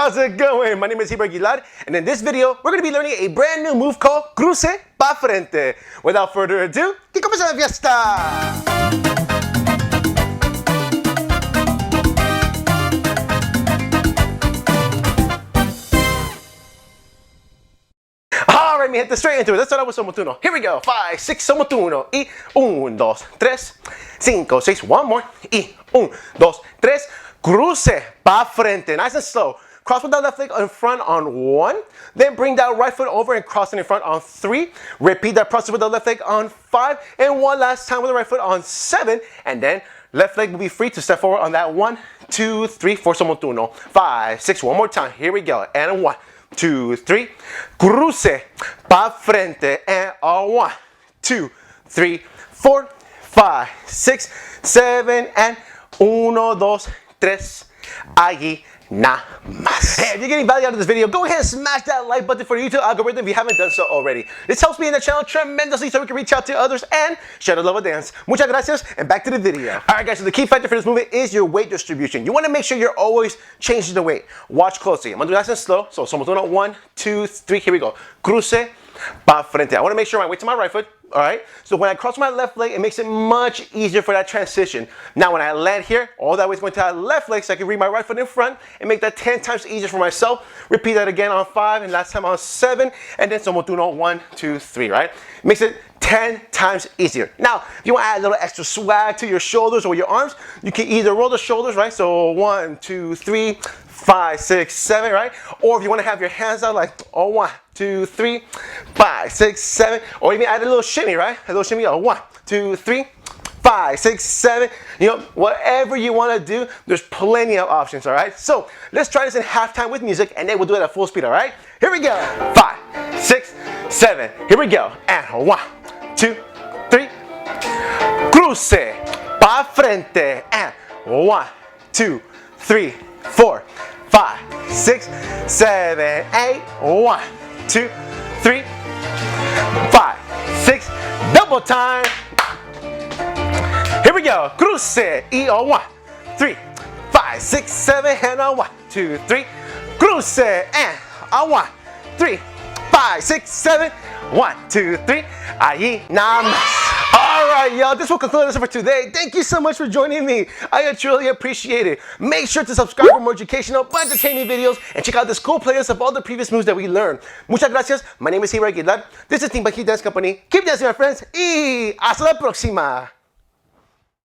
How's it going? My name is Aguilar, and in this video, we're going to be learning a brand new move called Cruze P'al Frente. Without further ado, que comience la fiesta! Alright, me hit the straight into it. Let's start out with Somotuno. Here we go. 5, 6, Somotuno. Y 1, 2, 3, 5, 6. One more. Y 1, 2, 3. Cruze P'al Frente. Nice and slow. Cross with that left leg in front on 1. Then bring that right foot over and cross it in front on 3. Repeat that process with the left leg on 5. And one last time with the right foot on 7. And then left leg will be free to step forward on that 1, 2, 3, 4 Somotuno. 5, 6. One more time. Here we go. And 1, 2, 3. Cruze P'al Frente. And 1, 2, 3, 4, 5, 6, 7. And 1, 2, 3. Allí nada más. Hey, if you're getting value out of this video, go ahead and smash that like button for the YouTube algorithm if you haven't done so already. This helps me in the channel tremendously so we can reach out to others and share the love of dance. Muchas gracias, and back to the video. Alright guys, so the key factor for this movement is your weight distribution. You want to make sure you're always changing the weight. Watch closely. I'm going to do nice and slow. So, Somotuno, 1, 2, 3. Here we go. Cruze P'al Frente. I want to make sure my weight's to my right foot. Alright, so when I cross my left leg, it makes it much easier for that transition. Now when I land here, all that weight's going to that left leg so I can read my right foot in front and make that 10 times easier for myself. Repeat that again on 5 and last time on 7. And then Somotuno, 1, 2, 3, right? Makes it 10 times easier. Now, if you want to add a little extra swag to your shoulders or your arms, you can either roll the shoulders, right? So 1, 2, 3, 5, 6, 7, right? Or if you want to have your hands out like 1, 2, 3, 5, 6, 7, or even add a little shimmy, right? A little shimmy, 1, 2, 3, 5, 6, 7. You know, whatever you want to do, there's plenty of options, all right? So let's try this in halftime with music, and then we'll do it at full speed, all right? Here we go. 5, 6, 7. Here we go. And 1, 2, 3. Cruze P'al Frente. And 1, 2, 3, 4, 5, 6, 7, 8. 1, 2, 3, 5, 6. Double time. Here we go. Cruze. Y 1, 3, 5, 6, 7. And 1, 2, 3. Cruze. And 1, 3, 5, 6, 7. 1, 2, 3. Allí nada más. Alright, y'all, this will conclude us for today. Thank you so much for joining me. I truly appreciate it. Make sure to subscribe for more educational but entertaining videos and check out this cool playlist of all the previous moves that we learned. Muchas gracias. My name is Aguilar. This is Timba Heat Dance Company. Keep dancing, my friends. Y hasta la próxima.